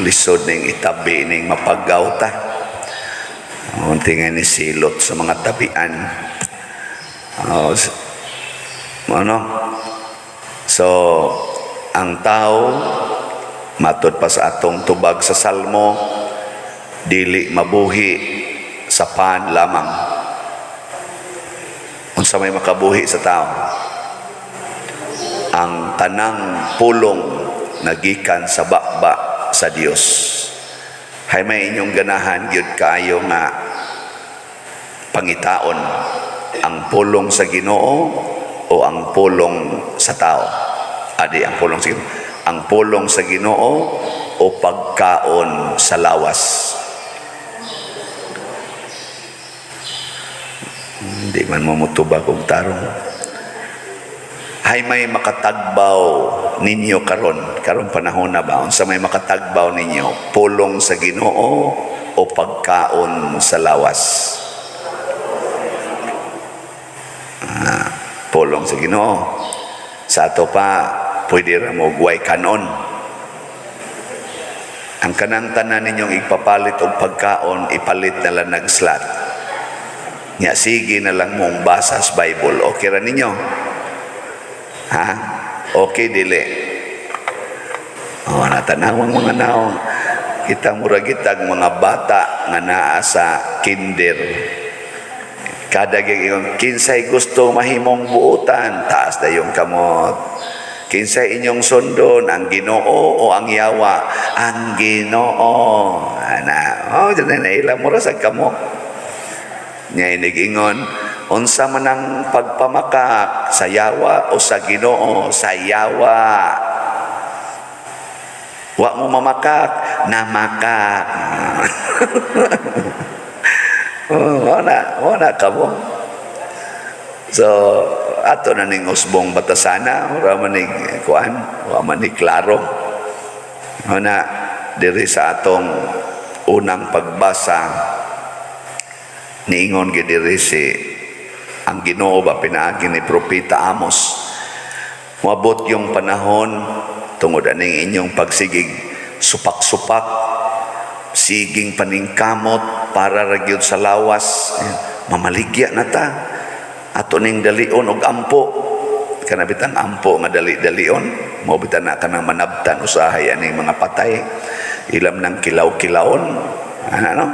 lisod ning itabi ning mapagaw ta. Unti nga ni silot sa mga tabian. Ano? So, ang tao, matod pa sa atong tubag sa Salmo, dili mabuhi sa pan lamang. Unsa may makabuhi sa tao? Ang tanang pulong nagikan sa bakba sa Dios. Hay may inyong ganahan gyud kaayo nga pangitaon ang pulong sa Ginoo o ang pulong sa tao. Adi ang pulong sa Ginoo. Ang pulong sa Ginoo o pagkaon sa lawas. Hindi man mamutubag og tarong. Hay may makatagbaw ninyo karon panahon na ba? Unsa may makatagbaw ninyo? Pulong sa Ginoo o pagkaon sa lawas? Pulong sa Ginoo. Sa ato pa, pwede ra mo guway kanon. Ang kanang tanan ninyong ipapalit og pagkaon, ipalit na lang nagslat. Nya sige na lang mong basa sa Bible. Okay ra ninyo? Ha? Okay dili. Natanawang mga naong kita muragitag mga bata nga naa sa kinder. Kada gyud kinsay gusto mahimong buutan, taas na yung kamot. Kinsay inyong sundon, ang Ginoo o ang yawa? Ang Ginoo. Diyan na ilang mura sa kamot. Nya inigingon, unsa man ang pagpamakak, sa yawa o sa Ginoo? Sa yawa. Wa mo mamakak, namakak. Wala ka mo. So, ato na ning usbong batasana, wala man ning kuan, wala man ning klaro. Wala, diri sa atong unang pagbasa, niingon gidiri si ang Ginoo ba pinaagi ni Propeta Amos. Moabot yung panahon tungod aning inyong pagsigig supak-supak, siging paningkamot para ragyod sa lawas, mamaligya na ta. Ato ning dalion og ampo. Kanabitan ampo nga dali-dalion, mao bitan na kanang manabtan usahay aning mga patay. Ilam nang kilaw-kilawon. Ano?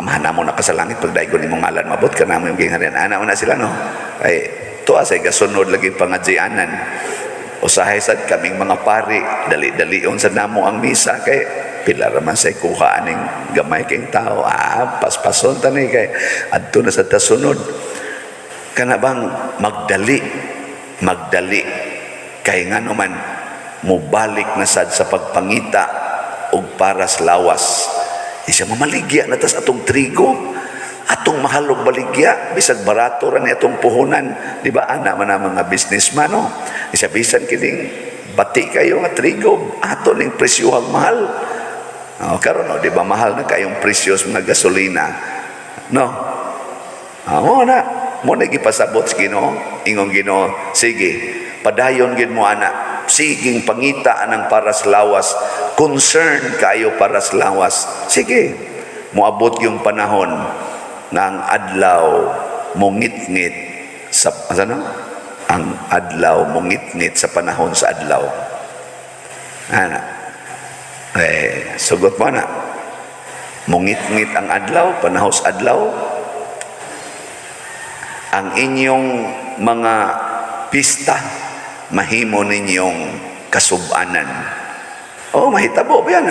Amahan mo na ka sa langit pag daigon imong ngalan mabot ka namo yung gingharian. Ana na sila no. Ay tuwa say gasunod lagi pangadyanan. Usahay sad kaming mga pari, dali-dalion sa namo ang misa kay pila raman say kuha aning gamay kayong tao. Paspason tani kay adto na sa tasunod. Kana bang magdali kay ngano man mubalik na sad sa pagpangita og paras lawas. Isa mamaligya na tas atong trigo, atong mahalog baligya, bisag barato ra ni atong puhunan, di ba? Ana man ang mga businessman, no? Isa bisan kining bati kayo nga trigo, ato ning presyohang mahal. Karon no, di ba mahal na kayong presyos mga gasolina, no? Mo na gipasabot sa Ginoo, ingong Ginoo, sige, padayon gid mo ana. Siging pangita anang paras lawas, concern kayo paras lawas. Sige, moabot yung panahon ng adlaw mungit-ngit sa ang adlaw mungit-ngit sa panahon sa adlaw. Sugot mo na. Mungit-ngit ang adlaw, panahon sa adlaw. Ang inyong mga pista mahimo ninyong kasubanan. Mahitabo ba yan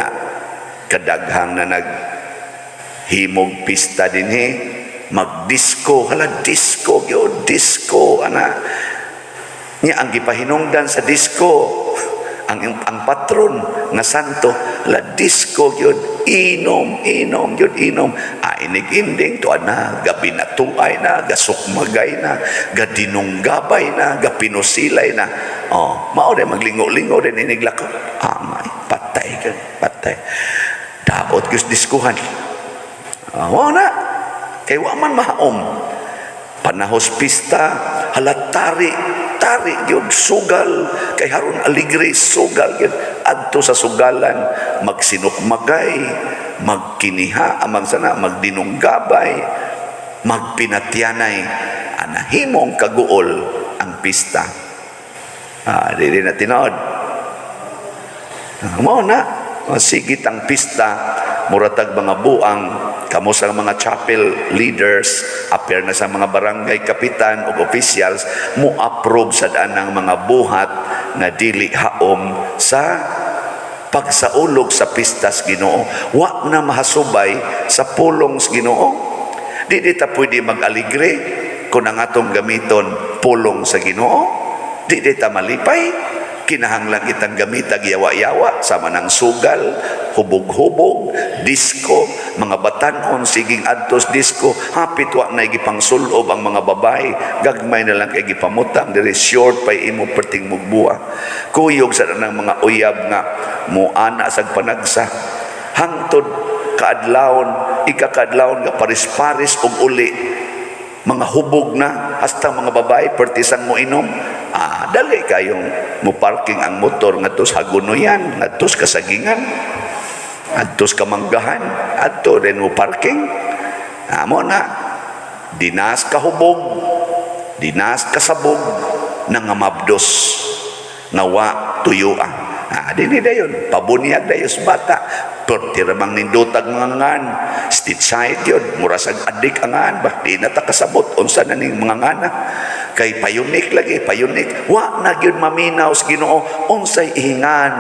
kadaghang na naghimog pista dinhi, magdisco, disco yun, disco, niya ang gipahinungdan sa disco, ang patron nga santo, disco yun, inom yun. Inig-inding to gabi na tuay na, gasukmagay na, gadinunggabay na, gapinusilay na. Mao din maglingo-lingo din iniglako. May patay. Daot gyud diskuhan. Na. Kay wa man mahaom. Panahos pista, halatari, gyud sugal, kay haron aligre sugal gyud. mag-adto sa sugalan, magsinukmagay, magkiniha, magdinunggabay, magpinatyanay, anahimong kaguol ang pista. Dili na tinood. Mo na, sigit ang pista, muratag mga buang, kamo sa mga chapel leaders, appear na sa mga barangay kapitan o officials, mo approve sa daan ng mga buhat na dili haom sa pagsaulog sa pistas Ginoo. Wa na mahasubay sa pulong sa Ginoo. Di ta pwede mag-aligre kung ang atong gamiton pulong sa Ginoo. Di ta malipay. Kinahanglan itang gamitag yawa-yawa sama ng sugal, hubog-hubog, disco, mga batanon, siging adtos disco, hapit wa na igipang sulob ang mga babae, gagmay na lang kay gipamutang, diri short pay imo perting mugbuwa. Kuyog sa ng mga uyab nga, muana sa panagsa, hangtod kaadlawon, ikakadlawon nga paris-paris og uli, mga hubog na, hasta mga babae, pertisang mo inom, dali kayong muparking ang motor ngadtos Hagunoyan, ngadtos Kasagingan, ngadtos Kamanggahan, adto rin mo parking. Amo na, dinas kahubog, dinas kasabog, nangamabdos, nawa tuyuan. Dini dayon, pabunyag dayos bata, pertiramang nindutag mga ngan, state side yun, murasag adik ang ngan, ba, di na takasabot, unsa na ning mga ngana, kay payunik lagi, payunik, wa na yun maminaw sa Ginoo, unsay ihingan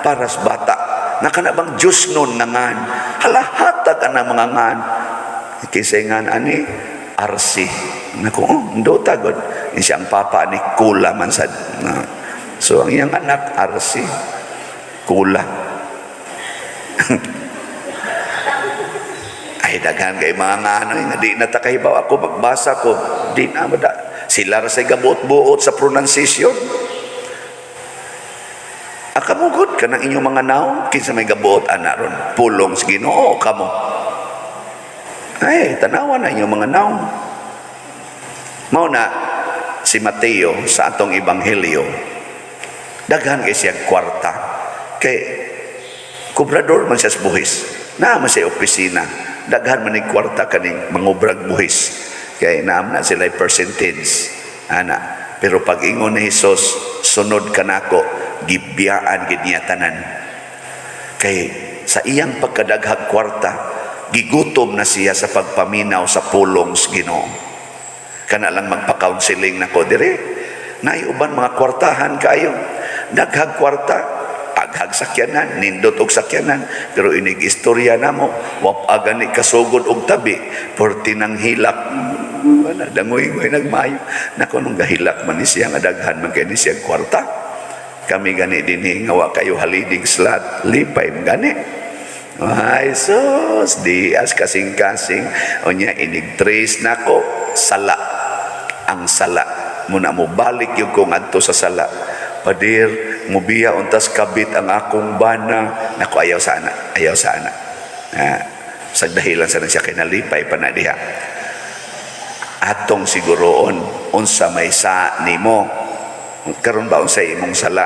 para sa bata, nakanabang Diyos nun na ngan, halahatag ang mga ngan, kisay ngan ani, RC, naku, ndutag, siyang papa ni Kula man sad, so ang iyang anak, RC, Kula. Ay, daghan kay mga ngano, di na takahibaw ako, magbasa ko, di na mada. Sila rasay gabuot-buot sa pronunciation. Akamugod ka ng inyong mga naong, kinsa may gabuot ana ron, pulong sa Ginoo, kamo. Ay, tanawa na inyong mga naong. Mao na, si Mateo sa atong ebanghelyo, daghan kay siyang kwarta. Kay kubrador man siya sa buhis. Naman siya opisina. Daghan man yung kwarta kaning mangubrag buhis. Kay naam na sila percentage. Pero pag ingon ni Jesus, sunod ka nako, gibiyaan gid niya tanan. Kay sa iyang pagkadaghag kwarta, gigutom na siya sa pagpaminaw sa pulong sa Ginoo. Kana lang magpa-counseling nako dire. Naiuban mga kwartahan kayo. Daghag kwarta, aghag sakyanan, nindot og sakyanan, pero inig istorya namo, wa agani kasugod og tabi, porti nang hilak. Wala dangoy-ngoy nagmayo. Nako nung gahilak man ni siya nga daghan man kay ni siya kwarta. Kami gani dinhi nga wa kayo halidig slot, lipay gani. Ay sus, di as kasing-kasing onya inig trace nako sala. Ang sala muna mo balik yung kung adto sa sala. Padir, mubiya untas kabit ang akong bana. Naku, ayaw sana. Sa dahilan sana siya kinalipay pa na diha. Atong siguroon, unsa may sa nimo. Karon ba unsa imong sala?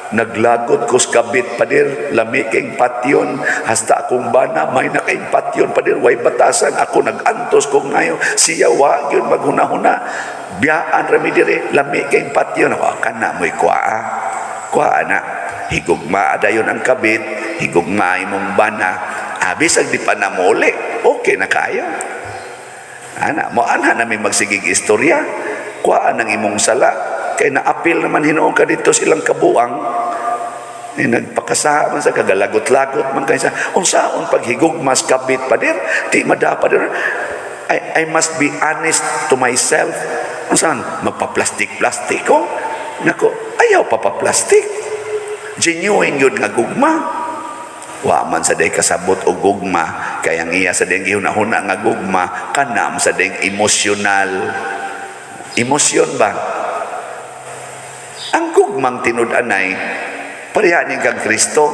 Naglagot ko sa kabit, padir, lami kayong patyon, hasta akong bana, may na kayong patyon, padir, way batasan, ako nagantos ko ngayon, siya wag yun maghuna-huna, biyaan rami dire, lami kayong patyon, ako ka na mo'y kuha na, higugma adayon ang kabit, higugma imong bana, bisag di pa na muli, okay na kayo. Mo namin magsigig istorya, kuha ng imong sala, kay na-appeal naman hinoon ka dito silang kabuang, nagpakasaha man sa kagalagot-lagot man kayo sa, unsaon paghigugmas kabit pa dir, di madapa dir, I must be honest to myself, unsaon, magpa-plastic-plastic ko, nako, ayaw papaplastic, genuine yun nga gugma, wa man sa day kasabot o gugma, kaya ang iya sa day gihuna-huna nga gugma, kanam sa day emosyonal, emosyon ba? Ang gugmang tinud-anay, parihanin kang Kristo,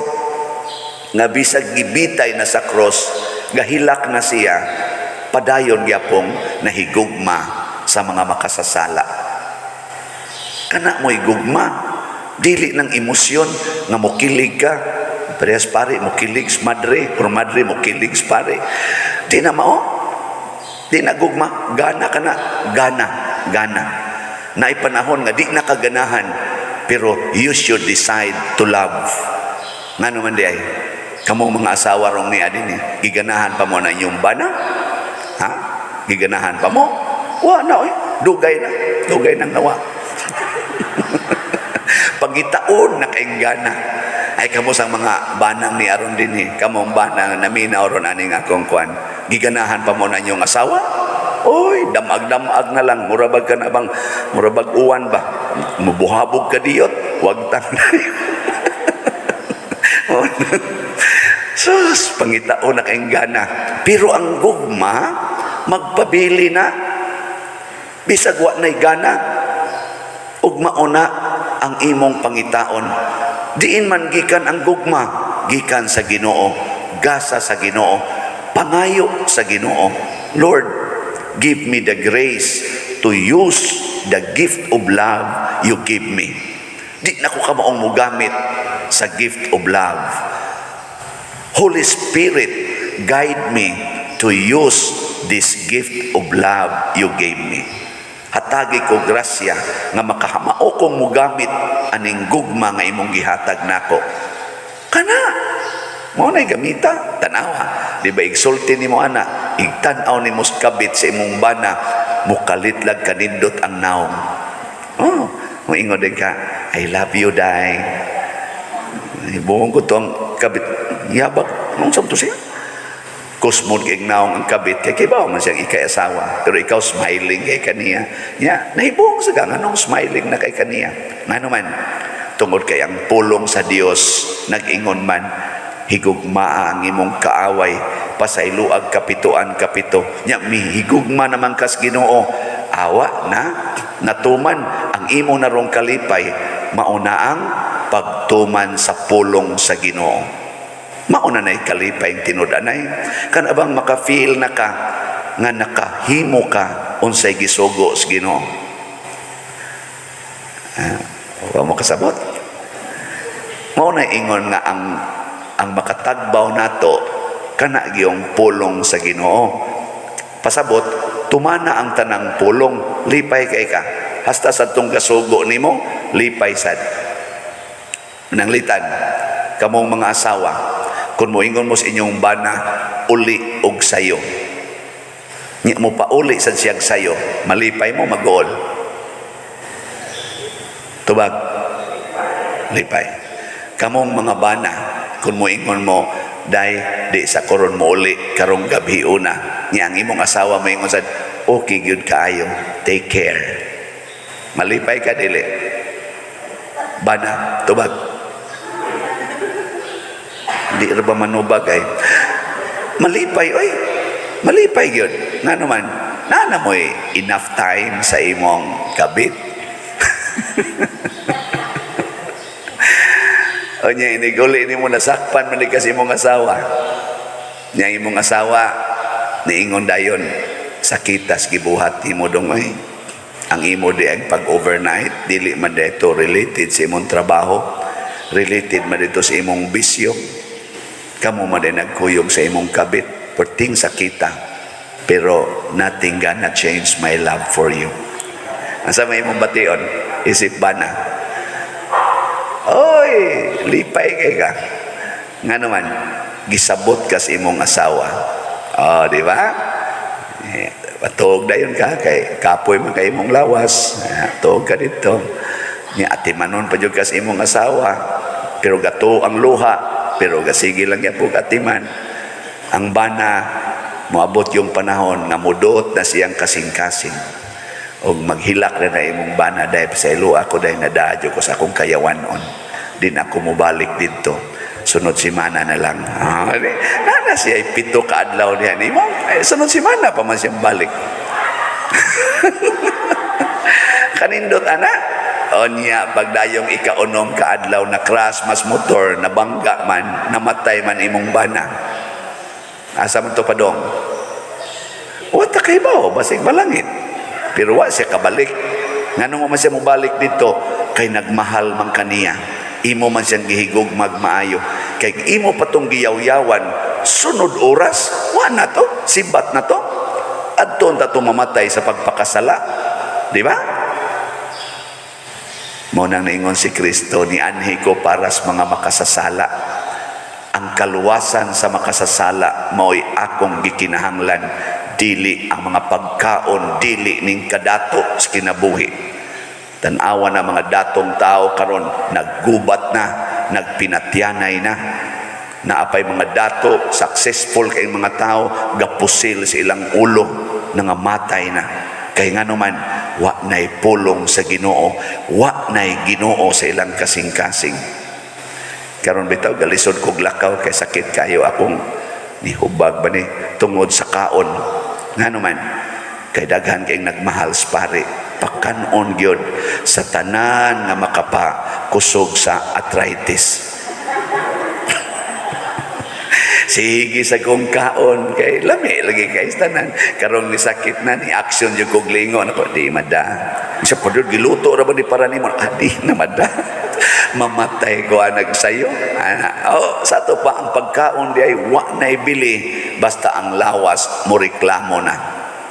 nga bisag gibitay na sa cross, gahilak na siya, padayon gyapong nahigugma sa mga makasasala. Kana mo'y gugma, Dili ng emosyon nga mokilig ka. Parehas pare, mokilig sa madre, or madre mokilig sa pare. Di na mao. Di na gugma. Gana ka na. Gana. Naipanahon nga di na kaganahan. Pero you should decide to love. Nga naman di ay. Kamong mga asawa rong ni adin giganahan pa mo na inyong bana? Ha? Giganahan pa mo? Wa na, dugay nang nawa. Pagitaon na kaing gana. Ay kamo sang mga banang ni aron din kamong banang naminaw ron aning akong kwan. Giganahan pa mo na inyong asawa? Oy, damag-damag na lang. Murabag ka na bang, murabag uwan ba? Mubuhabog ka diyot. Huwag tanay. Sus, pangitaon na kaing gana. Pero ang gugma, magpabili na. Bisag wa na'y gana. Ugmao na ang imong pangitaon. Diin man gikan ang gugma, gikan sa Ginoo, gasa sa Ginoo, pangayo sa Ginoo. Lord, give me the grace to use the gift of love you give me. Di na ko kamaong mugamit sa gift of love. Holy Spirit, guide me to use this gift of love you gave me. Hatagi ko grasya nga makahamao kong mugamit aning gugma nga imong gihatag nako. Kana, mo na'y gamita, tanawa. Di ba igsulti ni mo ana, igtanaw ni mo kabit sa imong bana, mukalitlag kanindot ang naong. Oh, moingon din ka, I love you, day. Buong ko to ang kabit, yabag, nung sabto siya. Kusmod kay naong ang kabit, kay kibaw man siyang ikay-asawa. Pero ikaw smiling kay kaniya. Ya, nahibuong sa ganong smiling na kay kaniya. Nga naman, tungod kay ang pulong sa Dios, nag-ingon man, higugma ang imong kaaway, pasayluag kapituan kapito. Nya, higugma naman kas Ginoo, awa na, natuman ang imo narong kalipay, mauna ang pagtuman sa pulong sa Ginoo. Mauna na'y kalipay yung tinudanay. Kan abang maka-feel na ka, nga nakahimo ka, unsay gisugo sa Ginoo. Huwag mo kasabot. Mauna ingon nga ang makatagbaw nato, kana giyong pulong sa Ginoo. Pasabot, tumana ang tanang pulong, lipay kay ka. Hasta sa itong gasugo nimo, lipay sad. Nanglitan, kamong mga asawa, kung moingon mo sa inyong bana, uli og sayo. Nya mo pa uli sa siyag sayo, malipay mo mag-goal. Tubag, lipay. Kamong mga bana, kung moingon mo, day di sa koron mo uli, karong gabi una. Nya ang imong asawa mo ingon sad, okay good kaayo, take care. Malipay ka dili. Bana, tubag. Di ba manubag ay malipay oy, malipay yun nga naman, nana mo enough time sa imong kabit. O niya, iniguli ni mo nasakpan man kasi imong asawa niya, imong asawa niingon dayon sakitas gibuhat imo dong ay ang imo di ang pag-overnight dili man dito related sa imong trabaho, related man dito sa imong bisyo. Kamu man din nagkuyog sa imong kabit, perting sakita, pero nothing gonna change my love for you. Asa may imong bation? Isip ba na? Oy, lipay kay ka. Nga naman, gisabot ka sa imong asawa. Oh, di ba? Patuog dayon ka, kay kapoy man kay imong lawas. Tuog ka dito. Atimanon pa dyan ka sa imong asawa, pero gato ang luha, pero gasigi lang yan po katiman. Ang bana, moabot yung panahon na mudot na siyang kasing-kasing. O maghilak na imong bana dahil sa ilo ako dahil nadadyo ko sa akong kayawanon. Din ako mubalik dito. Sunod simana na lang. Nana siya ay 7 kaadlaw niya. Sunod simana pa man siyang balik. Kanindot anak. O niya, pagdayong ikaunom kaadlaw na crash mas motor, nabangga man, namatay man imong bana. Asa man to padong? Wata kay ba? Basig malangit. Pero wa siya kabalik. Nganong mo man siya mobalik dito kay nagmahal man kaniya. Imo man siyang gihigog magmaayo. Kay imo patong giyaw-yawan, sunod oras, wa na to, sibat na to. Adton ta to mamatay sa pagpakasala. Di ba? Mao nang naingon si Kristo, ni anhi ko para sa mga makasasala. Ang kaluwasan sa makasasala mao'y akong gikinahanglan, dili ang mga pagkaon, dili ning kadato sa kinabuhi. Tanawa na mga datong tao karon naggubat na, nagpinatyanay na. Naapay mga dato, successful kay mga tao, gapusil sa ilang ulo, nangamatay na. Kay nga naman, wa na'y pulong sa Ginoo, wa na'y Ginoo sa ilang kasing-kasing. Karon bitaw, galisod kog lakaw, kay sakit kayo akong nihubag ba ni tungod sa kaon. Nga naman, kay daghan kay nagmahal sa pare, pakanon gyud sa tanan nga makapa kusog sa arthritis. Sige sa kong kaon kay lami lagi kay tanan karong ni sakit na ni action jud kog lingon ako di mada. Isa padud giluto ra ba ni para nimo adi na mada. Mamatay ko anag sayo. Sa to pa ang pagkaon di ay wa na ibili basta ang lawas mo reklamo na.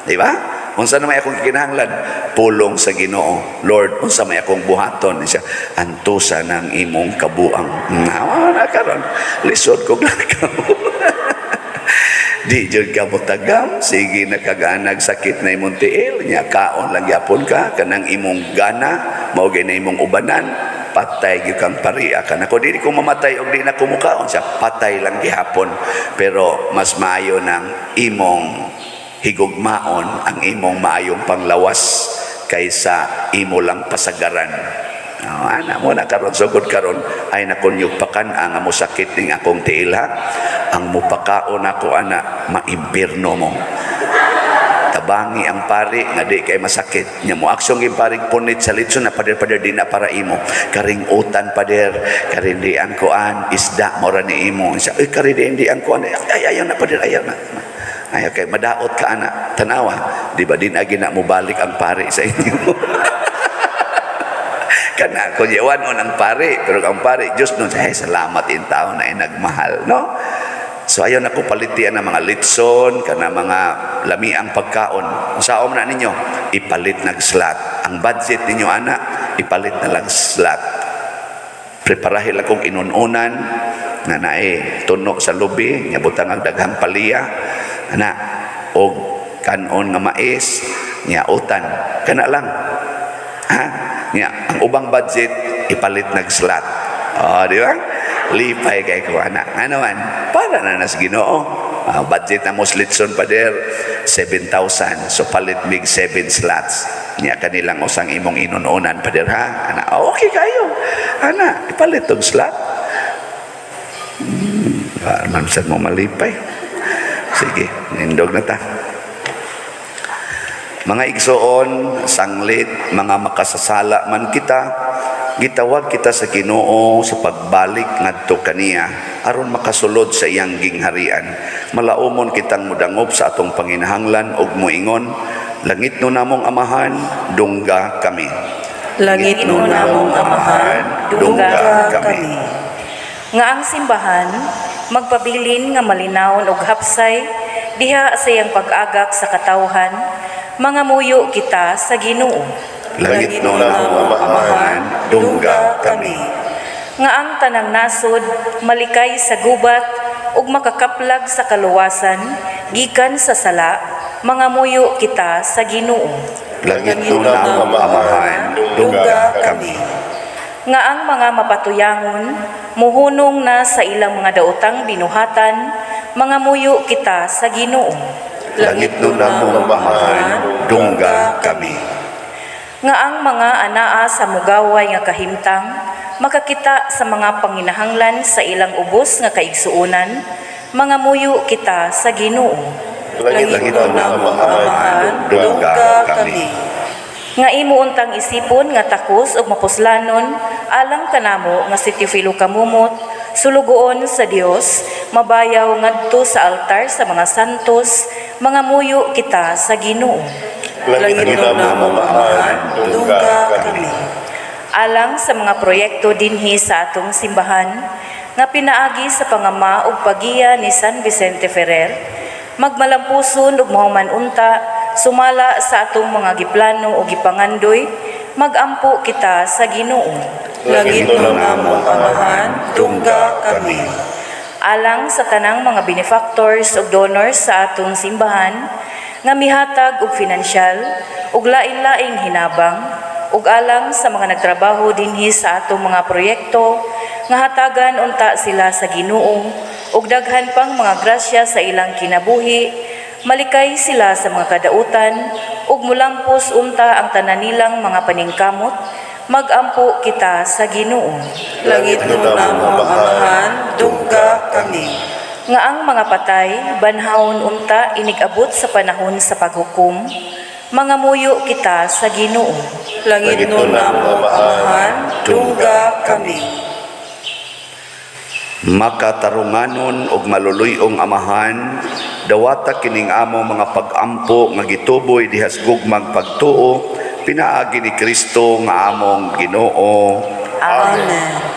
Di ba? Unsa na may akong kinahanglan? Pulong sa Ginoo. Lord, unsa may akong buhaton? Siya, antusa ng imong kabuang. Na karon, lisod ko lakaw. Di jud ka mo tagam, sige nakaganag sakit na imong tiil, nya kaon lang yapon ka, kanang imong gana, mao na imong ubanan, patay gyud kang pariya ka. Nako dili ko mamatay og di na kumukaon siya, patay lang gihapon. Pero mas maayo ng imong higugmaon ang imong maayong panglawas kaysa imo lang pasagaran. Ana mo na karon sugod karon ay nakunyugpakan ang amo sakit ning akong tiil ha. Ang mupakaon ako ana maimpirno mo. Tabangi ang pari nga di kay masakit. Nya mo aksyon gyud paring punit sa litson na pader-pader di na para imo. Karing utan pader, karing di ang kuan isda mo ra ni imo. Siya ay karing di ang kuan ay ayaw na pader ayaw na. Ay, okay, madaot ka anak, tanawa. Di ba din agi na mo balik ang pare sa inyo? Kana, kung yawan mo ng pare, pero ang pare, Diyos nun, ay, salamat in tao na nagmahal, no? So, ayaw na ko palitian ng mga litson, kana mga lamiang pagkaon. Saan na ninyo? Ipalit nag-slot. Ang budget ninyo, anak, ipalit na lang slot. Preparahin lang kong inununan, na nae, tuno sa lubi, nyabutang ang daghang paliya, ana og kanon nga mais nya utan kana lang ha nya ang ubang budget ipalit nag-slot di ba lipay kay ko ana ano man para na nas Ginoo budget na mo slitson pa der 7,000 so palit mig 7 slots nya kanilang usang imong inununan pa der ha ana okay kayo ana ipalit og slot man sad mo malipay. Sige, nindog na ta. Mga igsoon, sanglit, mga makasasala man kita, gitawag kita sa Ginoo sa pagbalik ngadto kaniya aron makasulod sa iyang gingharian. Malaumon kitang mudangop sa atong panginahanglan ug moingon, langit no namong amahan, dungga kami. Langit no namong amahan, dungga kami. Nga ang simbahan magpabilin nga malinawon og hapsay diha sa iyang pag-agak sa katawhan, mga muyo kita sa Ginoo. Langit no namong amahan, dungga kami. Nga ang tanang nasod malikay sa gubat ug makakaplag sa kaluwasan gikan sa sala, mga muyo kita sa Ginoo. Langit no namong amahan, dungga kami. Nga ang mga mapatuyangon muhunong na sa ilang mga daotang binuhatan, mga muyo kita sa Ginoo. Langit no namong amahan, dungga kami. Nga ang mga anaa sa mugaway nga kahimtang makakita sa mga panginahanglan sa ilang ubos nga kaigsuonan, mga muyo kita sa Ginoo. Langit no namong amahan, dungga kami. Nga imo untang isipon nga takos ug mapuslanon alang kanamo nga si Teofilo Kamumot sulugoon sa Dios mabayaw ngadto sa altar sa mga santos, mga muyo kita sa Ginoo. Langit namong Amahan, dungga kami. Alang sa mga proyekto dinhi sa atong simbahan nga pinaagi sa pangama ug pagiya ni San Vicente Ferrer, magmalampuson ug mahuman unta sumala sa atong mga giplano ug gipangandoy, magampo kita sa Ginoo. Langit namong Amahan, dungga kami. Alang sa tanang mga benefactors ug donors sa atong simbahan nga mihatag og pinansyal ug lain-laing hinabang, ug alang sa mga nagtrabaho dinhi sa atong mga proyekto nga hatagan unta sila sa Ginoo ug daghan pang mga grasya sa ilang kinabuhi, malikay sila sa mga kadautan ug mulampos unta ang tanan nilang mga paningkamot, magampo kita sa Ginoo. Langit namong Amahan, dungga kami. Nga ang mga patay banhawon unta inigabot sa panahon sa paghukom, mga muyo kita sa Ginoo. Langit namong Amahan, dungga kami. Makatarunganon og maluluyong Amahan, dawata kining amo mga pag-ampo nga gituboy dihas gugmang pagtuo, pinaagi ni Kristo nga among Ginoo. Amen. Amen.